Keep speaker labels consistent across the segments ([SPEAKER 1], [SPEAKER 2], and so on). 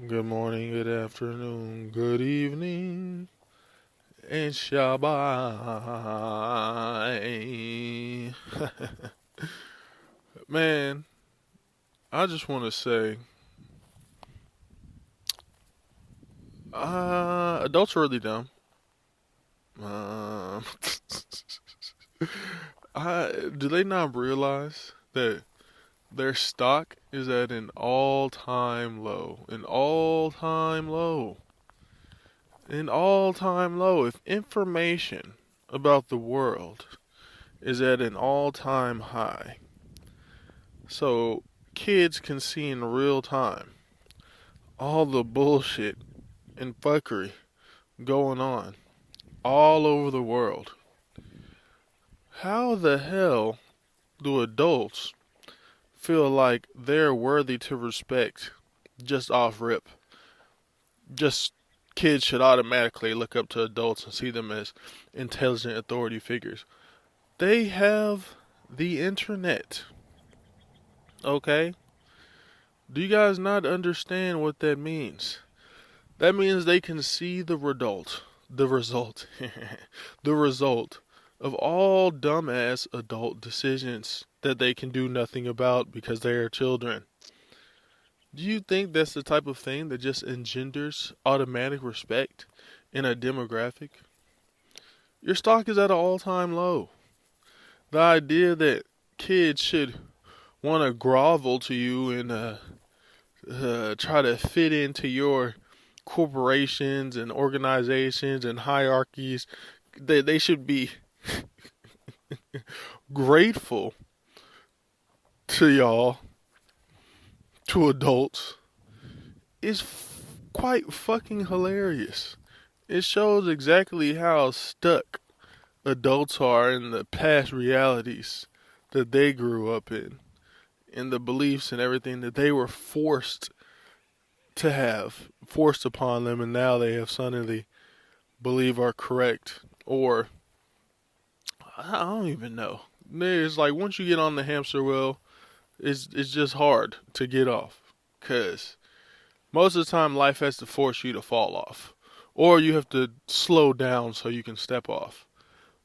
[SPEAKER 1] Good morning, good afternoon, good evening, and Shabbai. Man, I just want to say, adults are really dumb. Um, do they not realize that their stock is at an all-time low? An all-time low. If information about the world is at an all-time high, so kids can see in real time all the bullshit and fuckery going on all over the world. How the hell do adults feel like they're worthy to respect just off rip? Just kids should automatically look up to adults and see them as intelligent authority figures. They have the internet. Okay? Do you guys not understand what that means? That means they can see the result of all dumbass adult decisions that they can do nothing about because they are children. Do you think that's the type of thing that just engenders automatic respect in a demographic? Your stock is at an all-time low. The idea that kids should want to grovel to you and try to fit into your corporations and organizations and hierarchies, they should be grateful to y'all, to adults, is quite fucking hilarious. It shows exactly how stuck adults are in the past realities that they grew up in the beliefs and everything that they were forced to have, forced upon them, and now they have suddenly believe are correct. Or, I don't even know. It's like once you get on the hamster wheel, it's just hard to get off. Because most of the time, life has to force you to fall off. Or you have to slow down so you can step off.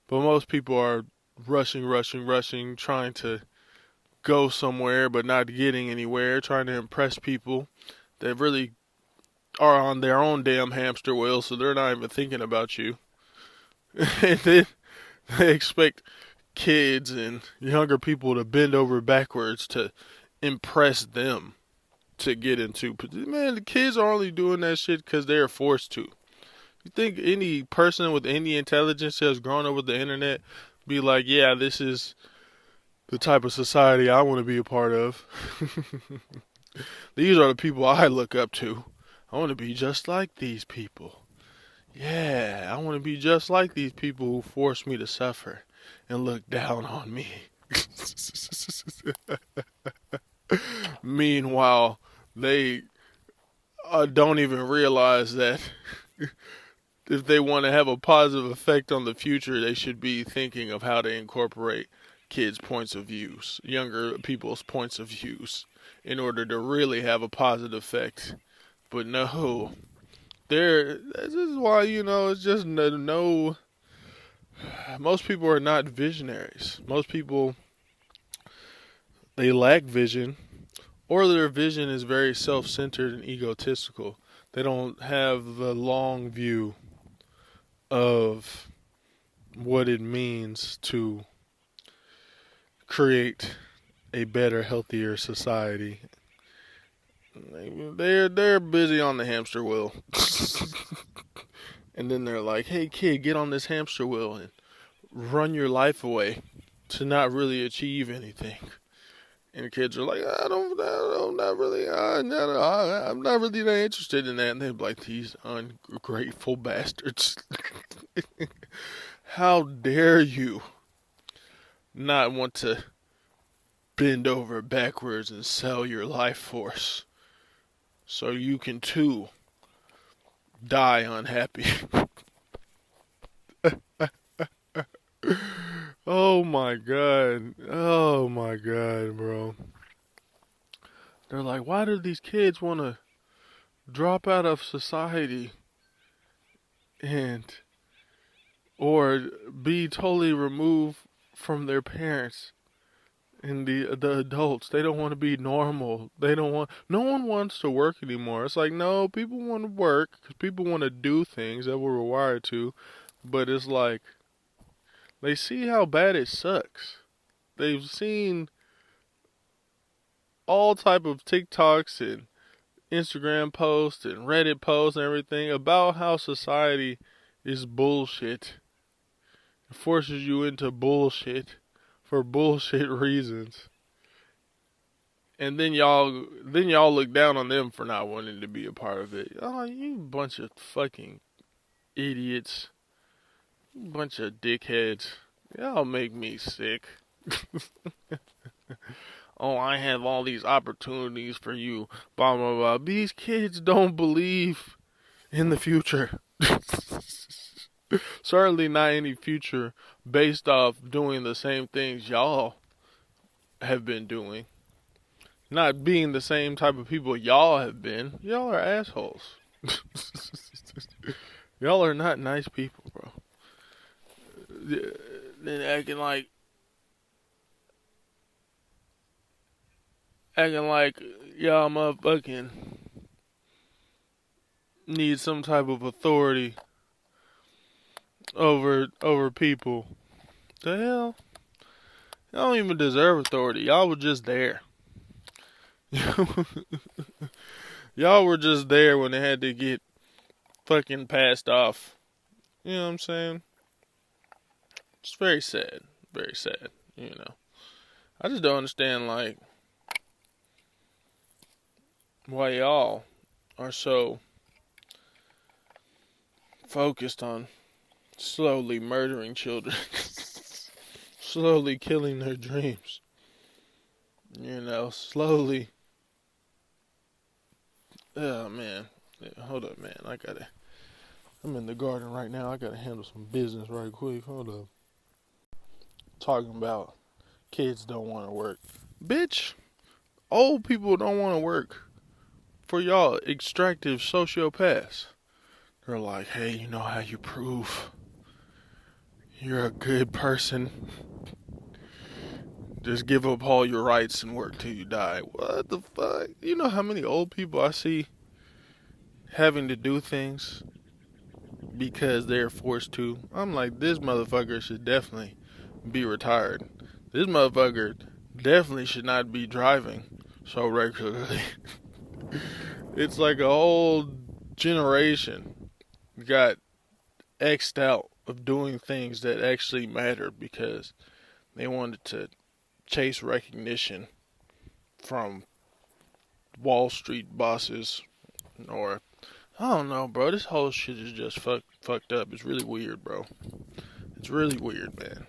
[SPEAKER 1] But most people are rushing, trying to go somewhere but not getting anywhere, trying to impress people that really are on their own damn hamster wheel, so they're not even thinking about you. And then they expect kids and younger people to bend over backwards to impress them to get into. Man, the kids are only doing that shit because they're forced to. You think any person with any intelligence who has grown up with the internet be like, yeah, this is the type of society I want to be a part of? These are the people I look up to. I want to be just like these people. Yeah, I want to be just like these people who force me to suffer and look down on me. Meanwhile, they don't even realize that if they want to have a positive effect on the future, they should be thinking of how to incorporate kids' points of views, younger people's points of views, in order to really have a positive effect. But no, this is why, it's just no. Most people are not visionaries. Most people, they lack vision, or their vision is very self-centered and egotistical. They don't have the long view of what it means to create a better, healthier society. They're busy on the hamster wheel. And then they're like, "Hey kid, get on this hamster wheel and run your life away to not really achieve anything." And the kids are like, I'm not really, I'm not really that interested in that. And they're like, these ungrateful bastards. How dare you not want to bend over backwards and sell your life force so you can too die unhappy. Oh my god. Oh my god, bro. They're like, why do these kids want to drop out of society and or be totally removed from their parents and the adults. They don't want to be normal. They don't want. No one wants to work anymore. It's like no, people want to work because people want to do things that we're required to, but it's like they see how bad it sucks. They've seen all type of TikToks and Instagram posts and Reddit posts and everything about how society is bullshit. It forces you into bullshit for bullshit reasons. And then y'all look down on them for not wanting to be a part of it. Oh, you bunch of fucking idiots. You bunch of dickheads. Y'all make me sick. Oh, I have all these opportunities for you. Blah, blah, blah. These kids don't believe in the future. Certainly not any future based off doing the same things y'all have been doing. Not being the same type of people y'all have been. Y'all are assholes. Y'all are not nice people, bro. Then acting like y'all motherfucking need some type of authority over people. The hell? Y'all don't even deserve authority. Y'all were just there. Y'all were just there when they had to get fucking passed off. You know what I'm saying? It's very sad. Very sad, you know. I just don't understand, like, why y'all are so focused on slowly murdering children. Slowly killing their dreams. You know, slowly. Oh, man. Yeah, hold up, man. I'm in the garden right now. I gotta handle some business right quick. Hold up. Talking about kids don't want to work. Bitch, old people don't want to work. For y'all extractive sociopaths. They're like, hey, you know how you prove you're a good person? Just give up all your rights and work till you die. What the fuck? You know how many old people I see having to do things because they're forced to? I'm like, this motherfucker should definitely be retired. This motherfucker definitely should not be driving so regularly. It's like a whole generation got X'd out of doing things that actually mattered because they wanted to chase recognition from Wall Street bosses, or I don't know, bro. This whole shit is just fucked up. It's really weird, bro. It's really weird, man.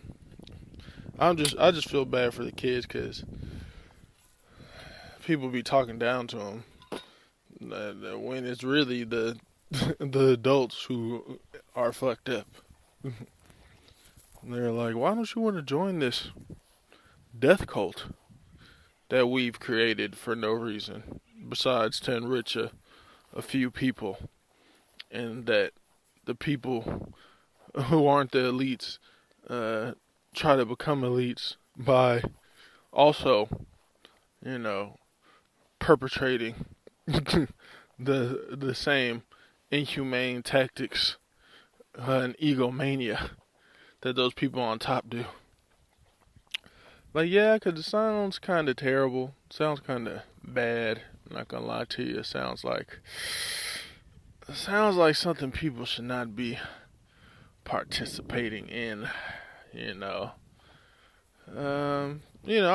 [SPEAKER 1] I just feel bad for the kids because people be talking down to them when it's really the the adults who are fucked up. They're like, why don't you want to join this death cult that we've created for no reason besides to enrich a few people, and that the people who aren't the elites try to become elites by also, you know, perpetrating the same inhumane tactics and egomania that those people on top do. Like, yeah, 'cause it sounds kind of terrible. It sounds kind of bad. I'm not gonna lie to you. It sounds like something people should not be participating in. You know. I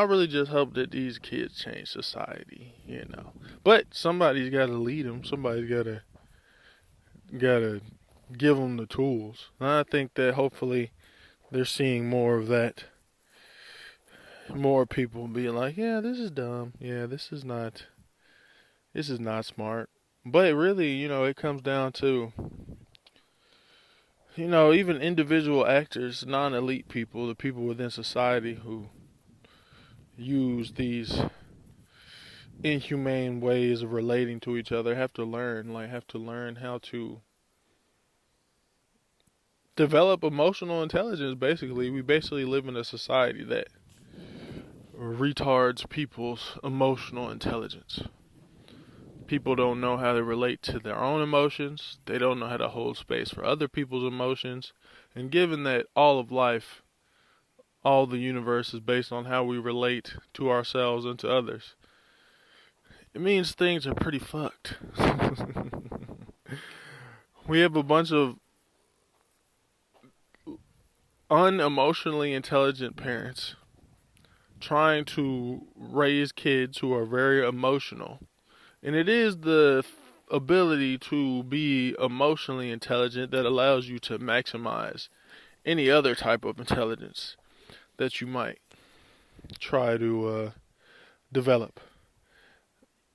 [SPEAKER 1] really just hope that these kids change society. You know, but somebody's got to lead them. Somebody's gotta give them the tools. And I think that hopefully they're seeing more of that. More people being like, yeah, this is dumb. Yeah, this is not smart. But really, it comes down to, even individual actors, non-elite people, the people within society who use these inhumane ways of relating to each other, have to learn how to develop emotional intelligence. Basically, we basically live in a society that retards people's emotional intelligence. People don't know how to relate to their own emotions. They don't know how to hold space for other people's emotions. And given that all of life, all the universe is based on how we relate to ourselves and to others, it means things are pretty fucked. We have a bunch of unemotionally intelligent parents trying to raise kids who are very emotional. And it is the ability to be emotionally intelligent that allows you to maximize any other type of intelligence that you might try to develop.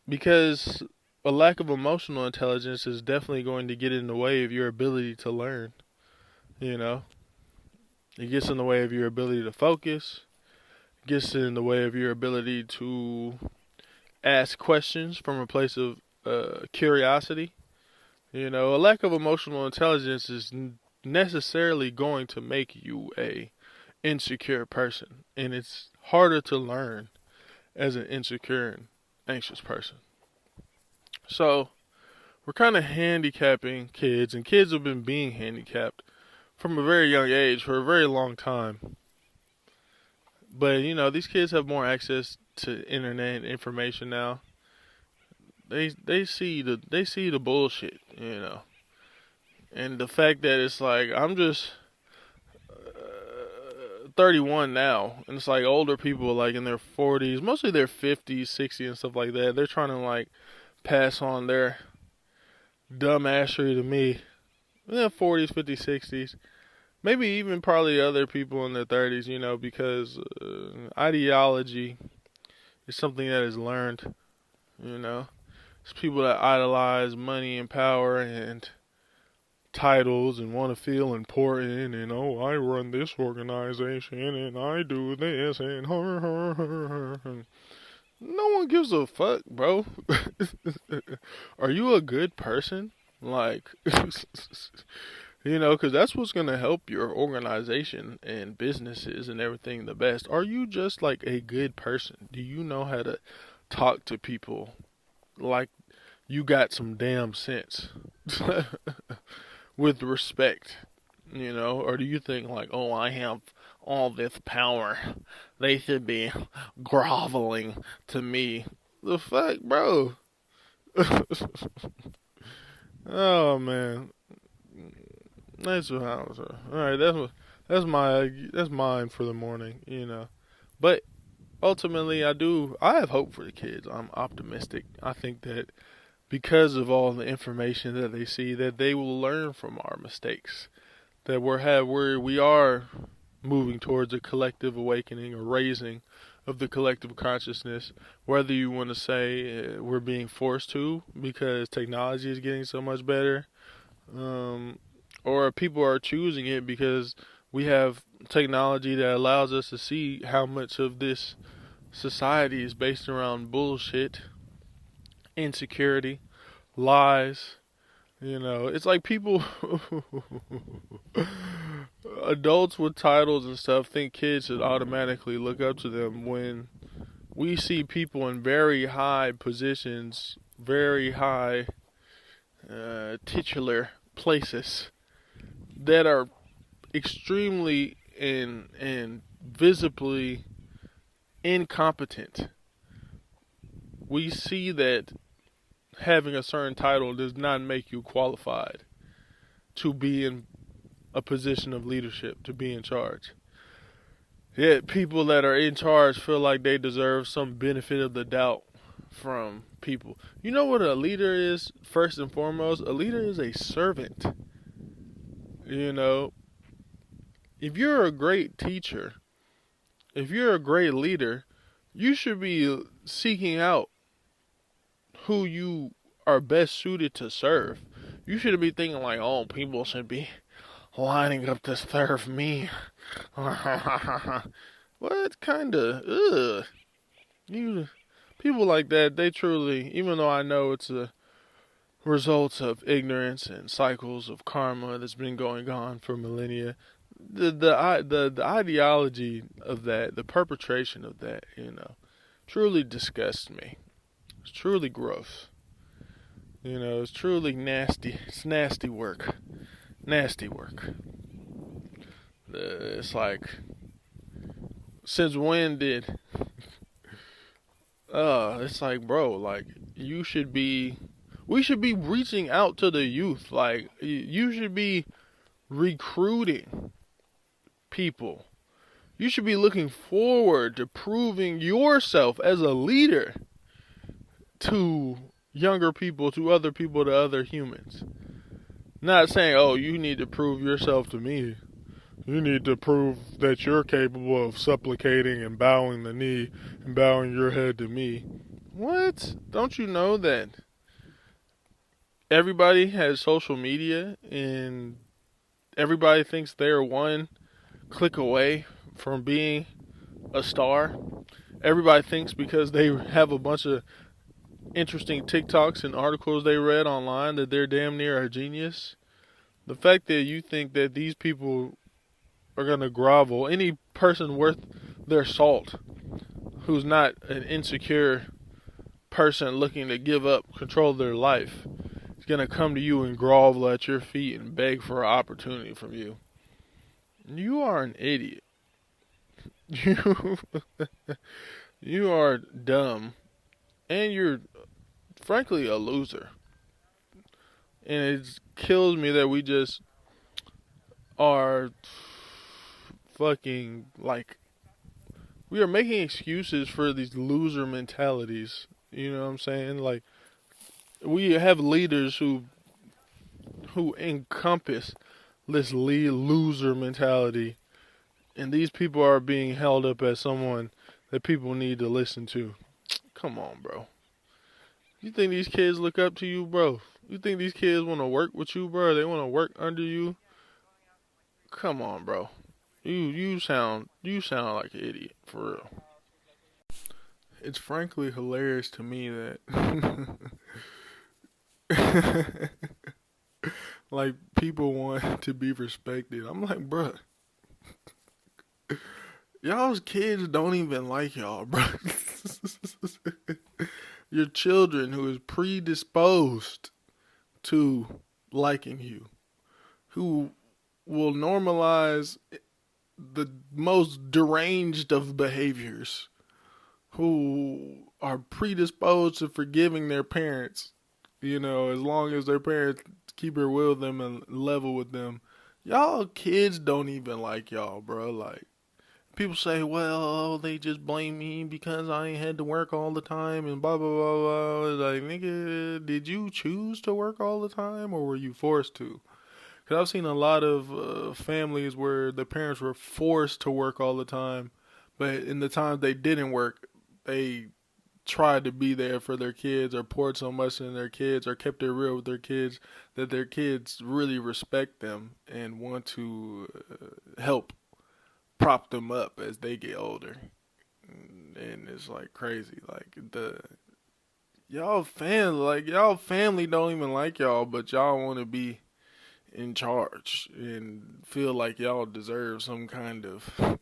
[SPEAKER 1] Because a lack of emotional intelligence is definitely going to get in the way of your ability to learn. You know, it gets in the way of your ability to focus, it gets in the way of your ability to ask questions from a place of curiosity. You know, a lack of emotional intelligence is necessarily going to make you a insecure person, and it's harder to learn as an insecure and anxious person. So we're kind of handicapping kids, and kids have been being handicapped from a very young age for a very long time. But you know, these kids have more access to internet and information now. They see the bullshit, you know, and the fact that it's like I'm just 31 now, and it's like older people like in their 40s, mostly their 50s, 60s, and stuff like that. They're trying to like pass on their dumbassery to me. In their 40s, 50s, 60s, maybe even probably other people in their 30s, you know, because ideology is something that is learned, you know. It's people that idolize money and power and titles and want to feel important and oh, I run this organization and I do this and no one gives a fuck, bro. Are you a good person? Like, you know, because that's what's going to help your organization and businesses and everything the best. Are you just like a good person? Do you know how to talk to people like you got some damn sense? With respect, you know? Or do you think like, oh, I have all this power, they should be groveling to me? The fuck, bro? Oh man, that's what I was. All right, that's mine for the morning, you know. But ultimately, I have hope for the kids. I'm optimistic. I think that because of all the information that they see, that they will learn from our mistakes. That we are moving towards a collective awakening or raising of the collective consciousness. Whether you want to say we're being forced to because technology is getting so much better, or people are choosing it because we have technology that allows us to see how much of this society is based around bullshit, insecurity, lies. You know, it's like people, adults with titles and stuff, think kids should automatically look up to them when we see people in very high positions, very high titular places that are extremely and visibly incompetent. We see that having a certain title does not make you qualified to be in a position of leadership, to be in charge. Yet people that are in charge feel like they deserve some benefit of the doubt from people. You know what a leader is, first and foremost? A leader is a servant. You know, if you're a great teacher, if you're a great leader, you should be seeking out who you are best suited to serve. You shouldn't be thinking like, oh, people should be lining up to serve me. What kind of, ugh. People like that, they truly, even though I know it's a result of ignorance and cycles of karma that's been going on for millennia, the ideology of that, the perpetration of that, truly disgusts me. It's truly gross. It's truly nasty. It's nasty work. Nasty work. It's like, since when did? It's like, bro, like you should be. We should be reaching out to the youth. Like you should be recruiting people. You should be looking forward to proving yourself as a leader to younger people, to other people, to other humans. Not saying, oh, you need to prove yourself to me. You need to prove that you're capable of supplicating and bowing the knee and bowing your head to me. What? Don't you know that everybody has social media and everybody thinks they're one click away from being a star? Everybody thinks because they have a bunch of interesting TikToks and articles they read online that they're damn near a genius. The fact that you think that these people are going to grovel, any person worth their salt who's not an insecure person looking to give up control of their life is going to come to you and grovel at your feet and beg for an opportunity from you. You are an idiot. You are dumb. And you're frankly a loser. And it kills me that we just are fucking like, we are making excuses for these loser mentalities. You know what I'm saying? Like, we have leaders who encompass this loser mentality, and these people are being held up as someone that people need to listen to. Come on, bro. You think these kids look up to you, bro? You think these kids want to work with you, bro? They want to work under you? Come on, bro. You sound like an idiot, for real. It's frankly hilarious to me that like people want to be respected. I'm like, bruh, y'all's kids don't even like y'all, bro. Your children who is predisposed to liking you, who will normalize the most deranged of behaviors, who are predisposed to forgiving their parents, as long as their parents keep it real with them and level with them. Y'all kids don't even like y'all, bro. Like, people say, well, they just blame me because I had to work all the time and blah, blah, blah, blah. It's like, nigga, did you choose to work all the time or were you forced to? Because I've seen a lot of families where the parents were forced to work all the time, but in the times they didn't work, they tried to be there for their kids or poured so much in their kids or kept it real with their kids that their kids really respect them and want to help prop them up as they get older. And it's like crazy. Like y'all family don't even like y'all, but y'all want to be in charge and feel like y'all deserve some kind of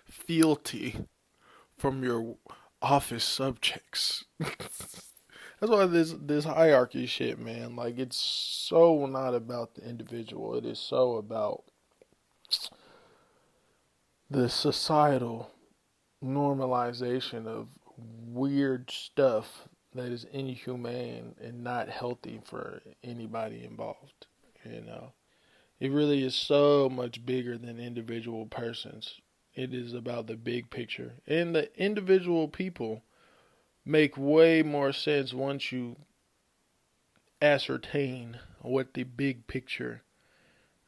[SPEAKER 1] fealty from your office subjects. That's why this hierarchy shit, man, like, it's so not about the individual. It is so about the societal normalization of weird stuff that is inhumane and not healthy for anybody involved. It really is so much bigger than individual persons. It is about the big picture. And the individual people make way more sense once you ascertain what the big picture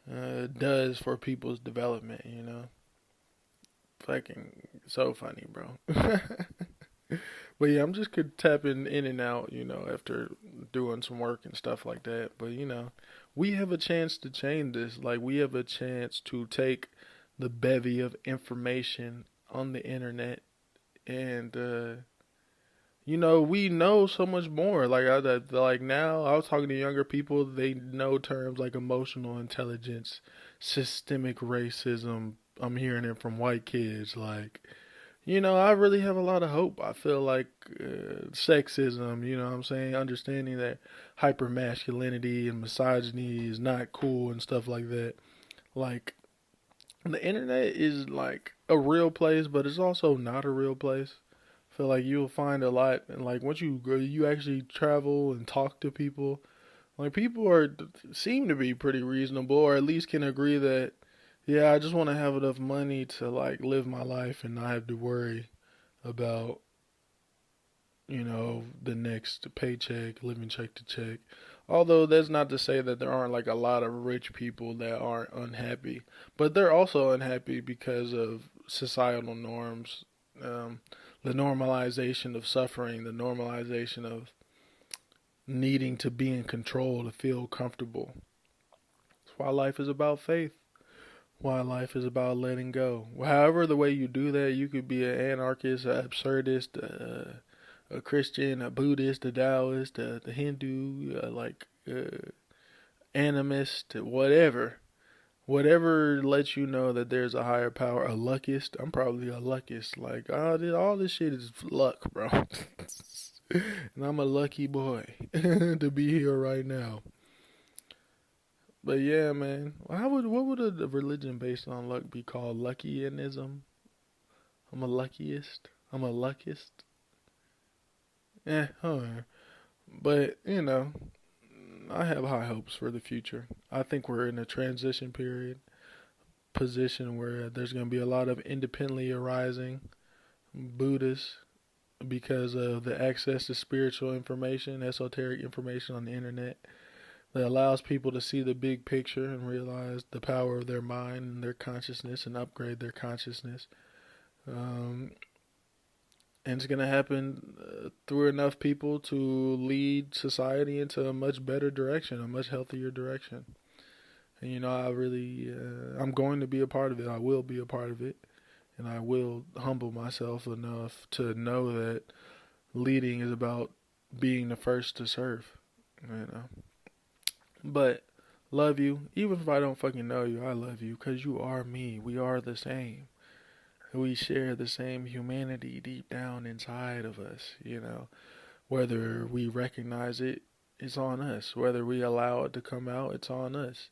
[SPEAKER 1] does for people's development, Fucking so funny, bro. But yeah, I'm just tapping in and out, after doing some work and stuff like that. But, we have a chance to change this. Like, we have a chance to take the bevy of information on the internet and We know so much more. Like now, I was talking to younger people. They know terms like emotional intelligence, systemic racism. I'm hearing it from white kids. I really have a lot of hope. I feel like sexism. What I'm saying, understanding that hypermasculinity and misogyny is not cool and stuff like that. Like the internet is like a real place, but it's also not a real place. Feel like you'll find a lot, and like once you actually travel and talk to people, like people seem to be pretty reasonable, or at least can agree that, yeah, I just want to have enough money to like live my life and not have to worry about the next paycheck, living check to check. Although that's not to say that there aren't like a lot of rich people that aren't unhappy, but they're also unhappy because of societal norms, um, the normalization of suffering, the normalization of needing to be in control to feel comfortable. That's why life is about faith. Why life is about letting go. However, the way you do that, you could be an anarchist, an absurdist, a Christian, a Buddhist, a Taoist, the Hindu, animist, whatever. Whatever lets you know that there's a higher power. A luckist. I'm probably a luckist. Like, all this shit is luck, bro. And I'm a lucky boy to be here right now. But yeah, man. What would a religion based on luck be called? Luckianism? I'm a luckiest. I'm a luckist. Huh. But, I have high hopes for the future. I think we're in a transition period, position where there's going to be a lot of independently arising Buddhists because of the access to spiritual information, esoteric information on the internet that allows people to see the big picture and realize the power of their mind and their consciousness and upgrade their consciousness. Um, and it's going to happen through enough people to lead society into a much better direction, a much healthier direction. And I'm going to be a part of it. I will be a part of it, and I will humble myself enough to know that leading is about being the first to serve. You know, but love you, even if I don't fucking know you. I love you because you are me. We are the same. We share the same humanity deep down inside of us. Whether we recognize it, it's on us. Whether we allow it to come out, it's on us.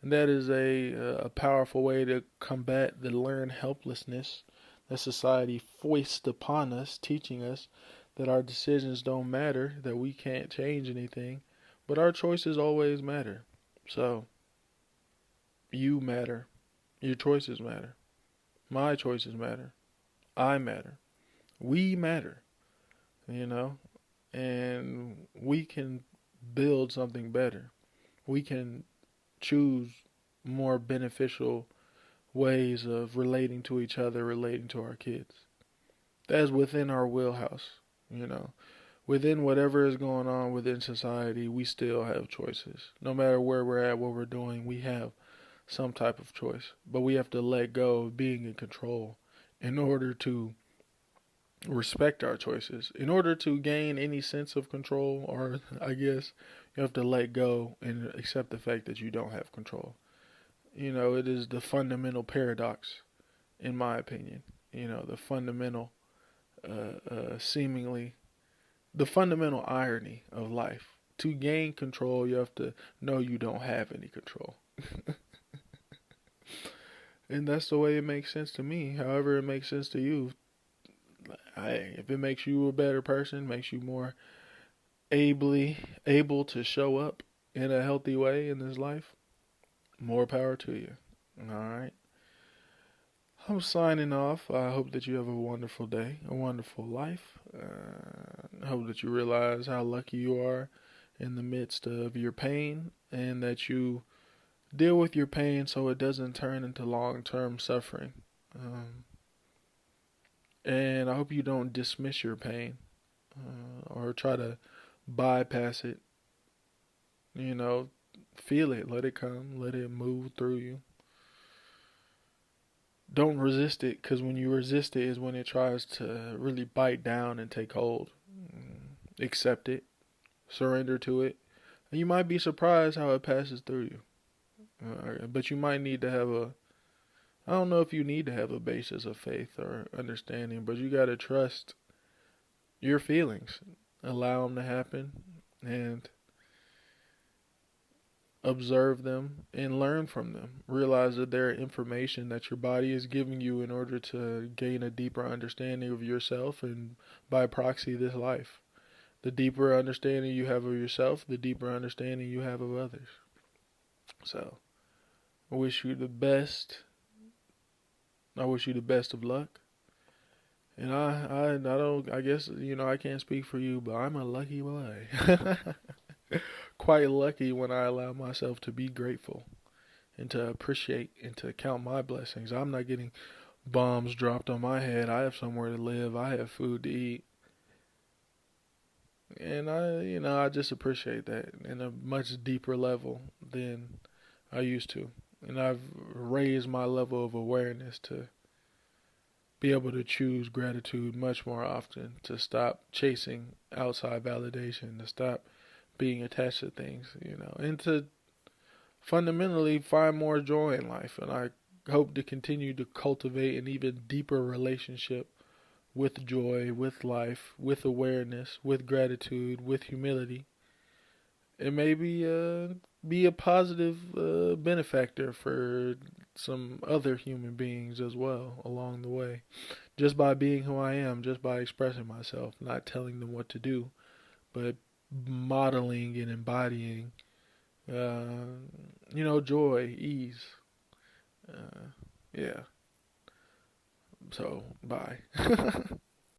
[SPEAKER 1] And that is a powerful way to combat the learned helplessness that society foists upon us, teaching us that our decisions don't matter, that we can't change anything, but our choices always matter. So, you matter. Your choices matter. My choices matter. I matter. We matter. You know? And we can build something better. We can choose more beneficial ways of relating to each other, relating to our kids. That's within our wheelhouse, you know. Within whatever is going on within society, we still have choices. No matter where we're at, what we're doing, we have some type of choice. But we have to let go of being in control in order to respect our choices. In order to gain any sense of control, or I guess you have to let go and accept the fact that you don't have control. It is the fundamental paradox, in my opinion. The fundamental, seemingly, the fundamental irony of life. To gain control, you have to know you don't have any control. And that's the way it makes sense to me. However, it makes sense to you. If it makes you a better person, makes you more able to show up in a healthy way in this life, more power to you. All right. I'm signing off. I hope that you have a wonderful day, a wonderful life. I hope that you realize how lucky you are in the midst of your pain and that you deal with your pain so it doesn't turn into long-term suffering. And I hope you don't dismiss your pain or try to bypass it. Feel it, let it come, let it move through you. Don't resist it, because when you resist it is when it tries to really bite down and take hold. accept it, surrender to it, and you might be surprised how it passes through you. But you might need to have a, I don't know if you need to have a basis of faith or understanding, but you got to trust your feelings, allow them to happen, and observe them and learn from them. Realize that they're information that your body is giving you in order to gain a deeper understanding of yourself and by proxy this life. The deeper understanding you have of yourself, the deeper understanding you have of others. So, I wish you the best. I wish you the best of luck. And I don't, I guess, I can't speak for you, but I'm a lucky boy. Quite lucky when I allow myself to be grateful and to appreciate and to count my blessings. I'm not getting bombs dropped on my head. I have somewhere to live. I have food to eat. And I just appreciate that in a much deeper level than I used to. And I've raised my level of awareness to be able to choose gratitude much more often, to stop chasing outside validation, to stop being attached to things, and to fundamentally find more joy in life. And I hope to continue to cultivate an even deeper relationship with joy, with life, with awareness, with gratitude, with humility, and maybe be a positive benefactor for some other human beings as well along the way. Just by being who I am, just by expressing myself, not telling them what to do, but modeling and embodying, joy, ease. Yeah. So, bye.